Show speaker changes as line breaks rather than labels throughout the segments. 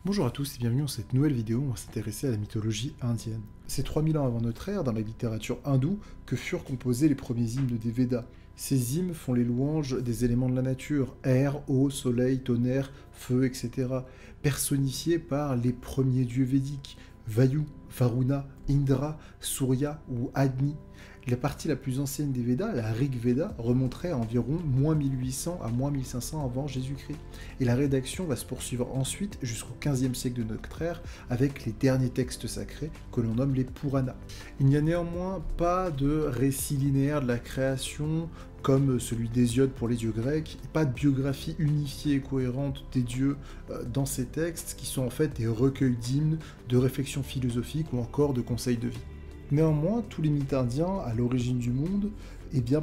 Bonjour à tous et bienvenue dans cette nouvelle vidéo où on va s'intéresser à la mythologie indienne. C'est 3000 ans avant notre ère, dans la littérature hindoue, que furent composés les premiers hymnes des Védas. Ces hymnes font les louanges des éléments de la nature, air, eau, soleil, tonnerre, feu, etc., personnifiés par les premiers dieux védiques, Vayu, Varuna, Indra, Surya ou Agni. La partie la plus ancienne des Védas, la Rig Veda, remonterait à environ moins 1800 à moins 1500 avant Jésus-Christ. Et la rédaction va se poursuivre ensuite jusqu'au 15e siècle de notre ère avec les derniers textes sacrés que l'on nomme les Puranas. Il n'y a néanmoins pas de récit linéaire de la création comme celui d'Hésiode pour les dieux grecs, et pas de biographie unifiée et cohérente des dieux dans ces textes qui sont en fait des recueils d'hymnes, de réflexions philosophiques ou encore de conseils de vie. Néanmoins, tous les mythes indiens, à l'origine du monde,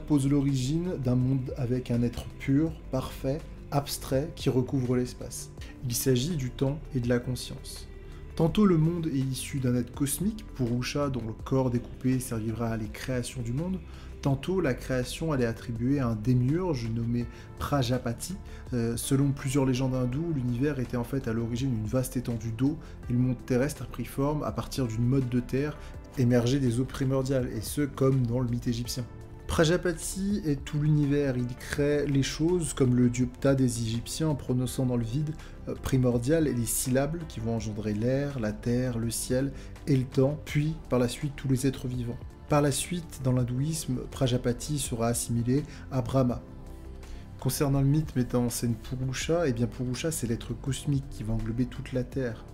posent l'origine d'un monde avec un être pur, parfait, abstrait, qui recouvre l'espace. Il s'agit du temps et de la conscience. Tantôt le monde est issu d'un être cosmique, Purusha, dont le corps découpé servira à les créations du monde, tantôt la création elle est attribuée à un démiurge nommé Prajapati. Selon plusieurs légendes hindoues, l'univers était en fait à l'origine une vaste étendue d'eau, et le monde terrestre a pris forme à partir d'une motte de terre émergée des eaux primordiales, et ce comme dans le mythe égyptien. Prajapati est tout l'univers, il crée les choses comme le dieu Ptah des Égyptiens en prononçant dans le vide primordial les syllabes qui vont engendrer l'air, la terre, le ciel et le temps, puis par la suite tous les êtres vivants. Par la suite, dans l'hindouisme, Prajapati sera assimilé à Brahma. Concernant le mythe mettant en scène Purusha, eh bien Purusha c'est l'être cosmique qui va englober toute la terre.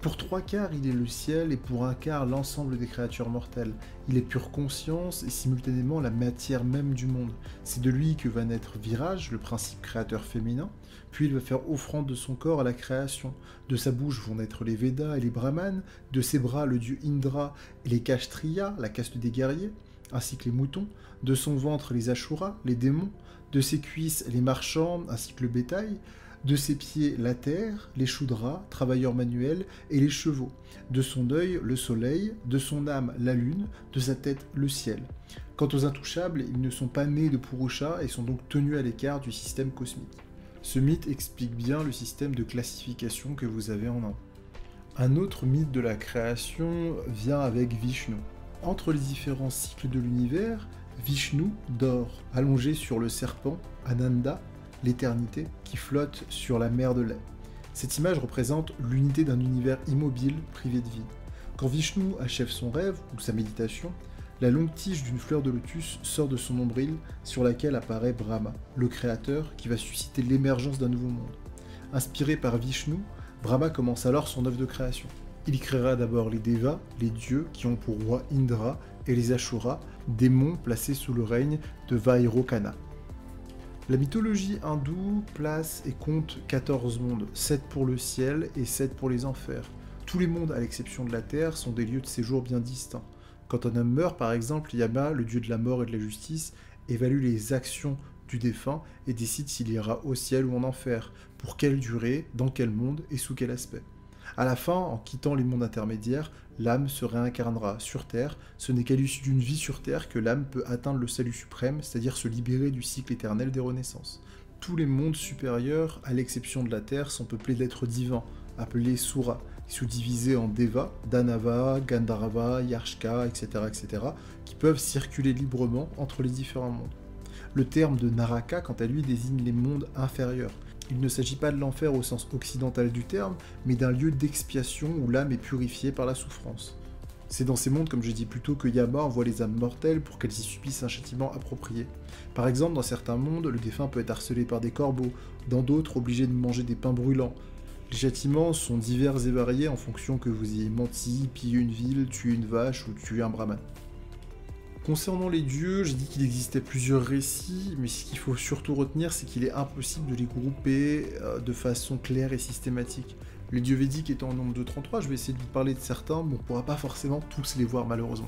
Pour 3/4, il est le ciel et pour 1/4, l'ensemble des créatures mortelles. Il est pure conscience et simultanément la matière même du monde. C'est de lui que va naître Viraj, le principe créateur féminin, puis il va faire offrande de son corps à la création. De sa bouche vont naître les Védas et les Brahmanes, de ses bras le dieu Indra et les Kshatriyas, la caste des guerriers, ainsi que les moutons, de son ventre les Ashuras, les démons, de ses cuisses les marchands ainsi que le bétail, de ses pieds la terre, les Shudras, travailleurs manuels, et les chevaux, de son œil le soleil, de son âme la lune, de sa tête le ciel. Quant aux intouchables, ils ne sont pas nés de Purusha et sont donc tenus à l'écart du système cosmique. Ce mythe explique bien le système de classification que vous avez en Inde. Un autre mythe de la création vient avec Vishnu. Entre les différents cycles de l'univers, Vishnu dort, allongé sur le serpent, Ananda, l'éternité, qui flotte sur la mer de lait. Cette image représente l'unité d'un univers immobile, privé de vie. Quand Vishnu achève son rêve, ou sa méditation, la longue tige d'une fleur de lotus sort de son nombril, sur laquelle apparaît Brahma, le créateur, qui va susciter l'émergence d'un nouveau monde. Inspiré par Vishnu, Brahma commence alors son œuvre de création. Il créera d'abord les Devas, les dieux qui ont pour roi Indra, et les Ashuras, démons placés sous le règne de Vairocana. La mythologie hindoue place et compte 14 mondes, 7 pour le ciel et 7 pour les enfers. Tous les mondes, à l'exception de la terre, sont des lieux de séjour bien distincts. Quand un homme meurt, par exemple, Yama, le dieu de la mort et de la justice, évalue les actions du défunt et décide s'il ira au ciel ou en enfer, pour quelle durée, dans quel monde et sous quel aspect. À la fin, en quittant les mondes intermédiaires, l'âme se réincarnera sur Terre. Ce n'est qu'à l'issue d'une vie sur Terre que l'âme peut atteindre le salut suprême, c'est-à-dire se libérer du cycle éternel des renaissances. Tous les mondes supérieurs, à l'exception de la Terre, sont peuplés d'êtres divins, appelés Suras, sous-divisés en Deva, Danava, Gandharva, Yarshka, etc., qui peuvent circuler librement entre les différents mondes. Le terme de Naraka, quant à lui, désigne les mondes inférieurs. Il ne s'agit pas de l'enfer au sens occidental du terme, mais d'un lieu d'expiation où l'âme est purifiée par la souffrance. C'est dans ces mondes, comme je dis plus tôt, que Yama envoie les âmes mortelles pour qu'elles y subissent un châtiment approprié. Par exemple, dans certains mondes, le défunt peut être harcelé par des corbeaux, dans d'autres, obligé de manger des pains brûlants. Les châtiments sont divers et variés en fonction que vous ayez menti, pillé une ville, tué une vache ou tué un brahman. Concernant les dieux, j'ai dit qu'il existait plusieurs récits, mais ce qu'il faut surtout retenir, c'est qu'il est impossible de les grouper de façon claire et systématique. Les dieux védiques étant au nombre de 33, je vais essayer de vous parler de certains, mais on ne pourra pas forcément tous les voir malheureusement.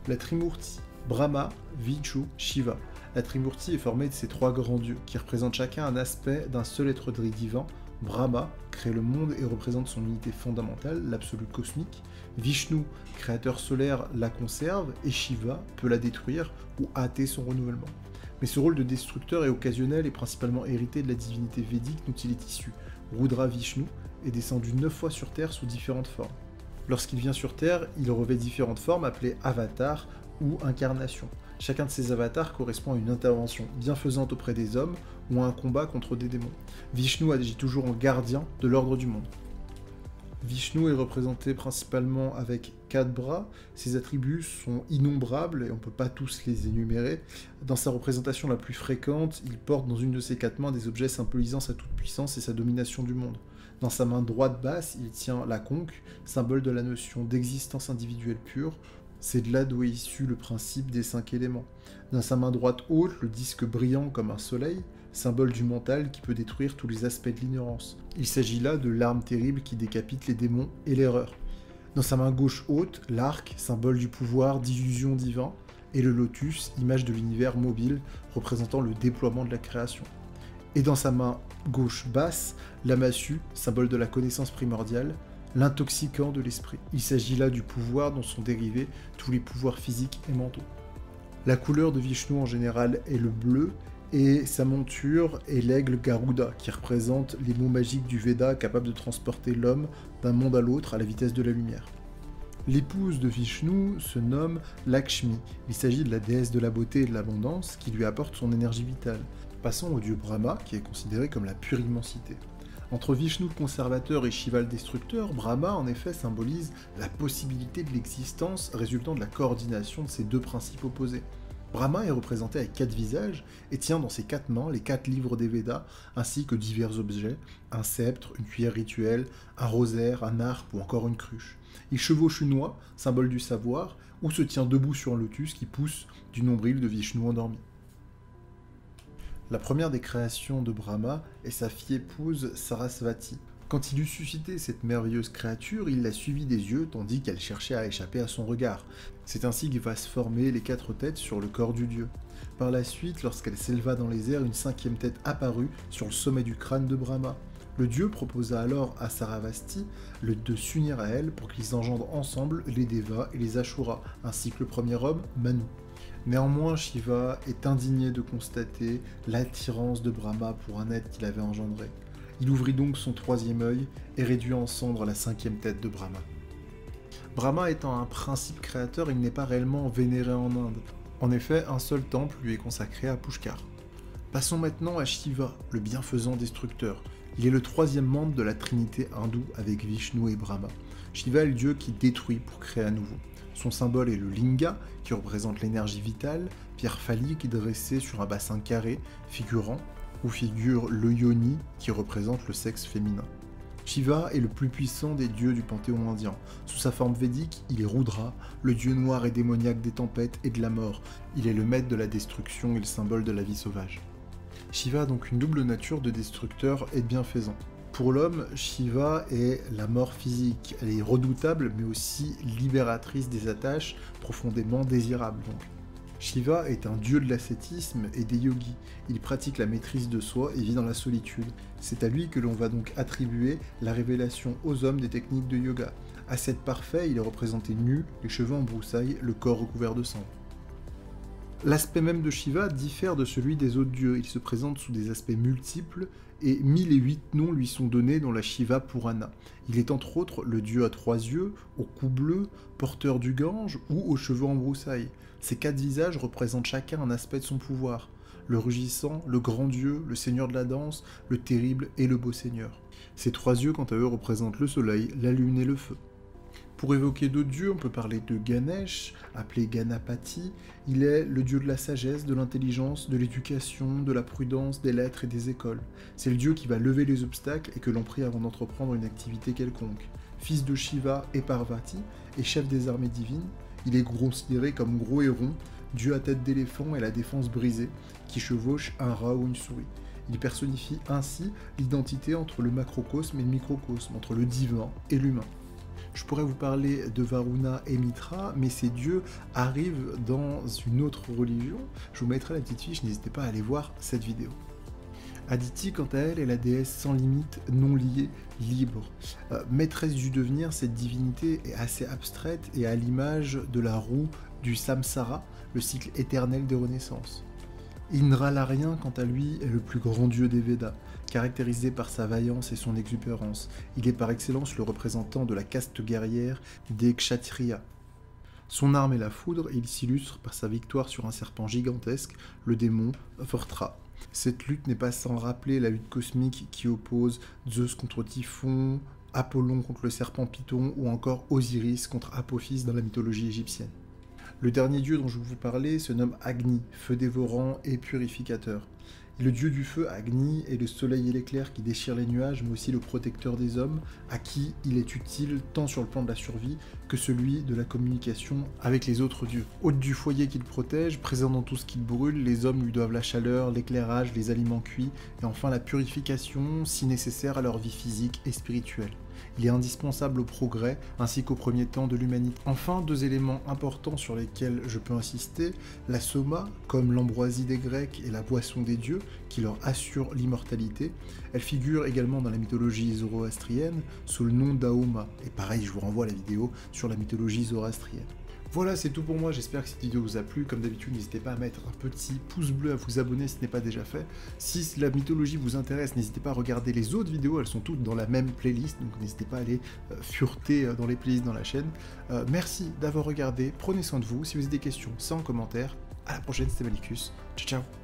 La Trimurti, Brahma, Vishnu, Shiva. La Trimurti est formée de ces trois grands dieux, qui représentent chacun un aspect d'un seul être divin. Brahma crée le monde et représente son unité fondamentale, l'absolu cosmique. Vishnu, créateur solaire, la conserve, et Shiva peut la détruire ou hâter son renouvellement. Mais ce rôle de destructeur est occasionnel et principalement hérité de la divinité védique dont il est issu. Rudra Vishnu, est descendu 9 fois sur Terre sous différentes formes. Lorsqu'il vient sur Terre, il revêt différentes formes appelées avatars ou incarnations. Chacun de ces avatars correspond à une intervention bienfaisante auprès des hommes ou à un combat contre des démons. Vishnu agit toujours en gardien de l'ordre du monde. Vishnu est représenté principalement avec 4 bras, ses attributs sont innombrables et on ne peut pas tous les énumérer. Dans sa représentation la plus fréquente, il porte dans une de ses 4 mains des objets symbolisant sa toute-puissance et sa domination du monde. Dans sa main droite basse, il tient la conque, symbole de la notion d'existence individuelle pure. C'est de là d'où est issu le principe des 5 éléments. Dans sa main droite haute, le disque brillant comme un soleil, symbole du mental qui peut détruire tous les aspects de l'ignorance. Il s'agit là de l'arme terrible qui décapite les démons et l'erreur. Dans sa main gauche haute, l'arc, symbole du pouvoir d'illusion divin, et le lotus, image de l'univers mobile, représentant le déploiement de la création. Et dans sa main gauche basse, la massue, symbole de la connaissance primordiale, l'intoxicant de l'esprit. Il s'agit là du pouvoir dont sont dérivés tous les pouvoirs physiques et mentaux. La couleur de Vishnu en général est le bleu, et sa monture est l'aigle Garuda, qui représente les mots magiques du Veda capables de transporter l'homme d'un monde à l'autre à la vitesse de la lumière. L'épouse de Vishnu se nomme Lakshmi. Il s'agit de la déesse de la beauté et de l'abondance qui lui apporte son énergie vitale. Passons au dieu Brahma, qui est considéré comme la pure immensité. Entre Vishnu le conservateur et Shiva le destructeur, Brahma en effet symbolise la possibilité de l'existence résultant de la coordination de ces deux principes opposés. Brahma est représenté avec 4 visages et tient dans ses 4 mains les 4 livres des Védas, ainsi que divers objets, un sceptre, une cuillère rituelle, un rosaire, un arc ou encore une cruche. Il chevauche une oie, symbole du savoir, ou se tient debout sur un lotus qui pousse du nombril de Vishnu endormi. La première des créations de Brahma est sa fille épouse Sarasvati. Quand il eut suscité cette merveilleuse créature, il la suivit des yeux tandis qu'elle cherchait à échapper à son regard. C'est ainsi que va se former les 4 têtes sur le corps du dieu. Par la suite, lorsqu'elle s'éleva dans les airs, une 5e tête apparut sur le sommet du crâne de Brahma. Le dieu proposa alors à Sarasvati de s'unir à elle pour qu'ils engendrent ensemble les Devas et les Ashuras, ainsi que le premier homme, Manu. Néanmoins, Shiva est indigné de constater l'attirance de Brahma pour un être qu'il avait engendré. Il ouvrit donc son 3e œil et réduit en cendres la 5e tête de Brahma. Brahma étant un principe créateur, il n'est pas réellement vénéré en Inde. En effet, un seul temple lui est consacré à Pushkar. Passons maintenant à Shiva, le bienfaisant destructeur. Il est le 3e membre de la trinité hindoue avec Vishnu et Brahma. Shiva est le dieu qui détruit pour créer à nouveau. Son symbole est le linga, qui représente l'énergie vitale, pierre phallique dressée sur un bassin carré, figure le yoni, qui représente le sexe féminin. Shiva est le plus puissant des dieux du panthéon indien. Sous sa forme védique, il est Rudra, le dieu noir et démoniaque des tempêtes et de la mort. Il est le maître de la destruction et le symbole de la vie sauvage. Shiva a donc une double nature de destructeur et de bienfaisant. Pour l'homme, Shiva est la mort physique. Elle est redoutable, mais aussi libératrice des attaches, profondément désirables donc. Shiva est un dieu de l'ascétisme et des yogis. Il pratique la maîtrise de soi et vit dans la solitude. C'est à lui que l'on va donc attribuer la révélation aux hommes des techniques de yoga. Ascète parfait, il est représenté nu, les cheveux en broussailles, le corps recouvert de cendres. L'aspect même de Shiva diffère de celui des autres dieux. Il se présente sous des aspects multiples et 1008 noms lui sont donnés dans la Shiva Purana. Il est entre autres le dieu à 3 yeux, au cou bleu, porteur du Gange ou aux cheveux en broussailles. Ces 4 visages représentent chacun un aspect de son pouvoir. Le rugissant, le grand dieu, le seigneur de la danse, le terrible et le beau seigneur. Ces 3 yeux quant à eux représentent le soleil, la lune et le feu. Pour évoquer d'autres dieux, on peut parler de Ganesh, appelé Ganapati. Il est le dieu de la sagesse, de l'intelligence, de l'éducation, de la prudence, des lettres et des écoles. C'est le dieu qui va lever les obstacles et que l'on prie avant d'entreprendre une activité quelconque. Fils de Shiva et Parvati, et chef des armées divines, il est considéré comme gros et rond, dieu à tête d'éléphant et la défense brisée, qui chevauche un rat ou une souris. Il personnifie ainsi l'identité entre le macrocosme et le microcosme, entre le divin et l'humain. Je pourrais vous parler de Varuna et Mitra, mais ces dieux arrivent dans une autre religion. Je vous mettrai la petite fiche, n'hésitez pas à aller voir cette vidéo. Aditi, quant à elle, est la déesse sans limite, non liée, libre. Maîtresse du devenir, cette divinité est assez abstraite et à l'image de la roue du samsara, le cycle éternel des renaissances. Indralarien, quant à lui, est le plus grand dieu des Védas, caractérisé par sa vaillance et son exubérance. Il est par excellence le représentant de la caste guerrière des Kshatriyas. Son arme est la foudre et il s'illustre par sa victoire sur un serpent gigantesque, le démon Vortra. Cette lutte n'est pas sans rappeler la lutte cosmique qui oppose Zeus contre Typhon, Apollon contre le serpent Python ou encore Osiris contre Apophis dans la mythologie égyptienne. Le dernier dieu dont je vais vous parler se nomme Agni, feu dévorant et purificateur. Et le dieu du feu, Agni, est le soleil et l'éclair qui déchire les nuages, mais aussi le protecteur des hommes, à qui il est utile tant sur le plan de la survie que celui de la communication avec les autres dieux. Hôte du foyer qu'il protège, présent dans tout ce qu'il brûle, les hommes lui doivent la chaleur, l'éclairage, les aliments cuits, et enfin la purification, si nécessaire à leur vie physique et spirituelle. Il est indispensable au progrès, ainsi qu'au premier temps de l'humanité. Enfin, deux éléments importants sur lesquels je peux insister, la soma, comme l'ambroisie des Grecs et la boisson des dieux, qui leur assure l'immortalité. Elle figure également dans la mythologie zoroastrienne, sous le nom d'Aoma. Et pareil, je vous renvoie à la vidéo sur la mythologie zoroastrienne. Voilà, c'est tout pour moi, j'espère que cette vidéo vous a plu. Comme d'habitude, n'hésitez pas à mettre un petit pouce bleu, à vous abonner si ce n'est pas déjà fait. Si la mythologie vous intéresse, n'hésitez pas à regarder les autres vidéos, elles sont toutes dans la même playlist, donc n'hésitez pas à aller fureter dans les playlists dans la chaîne. Merci d'avoir regardé, prenez soin de vous. Si vous avez des questions, c'est en commentaire. À la prochaine, c'était Malicus. Ciao, ciao.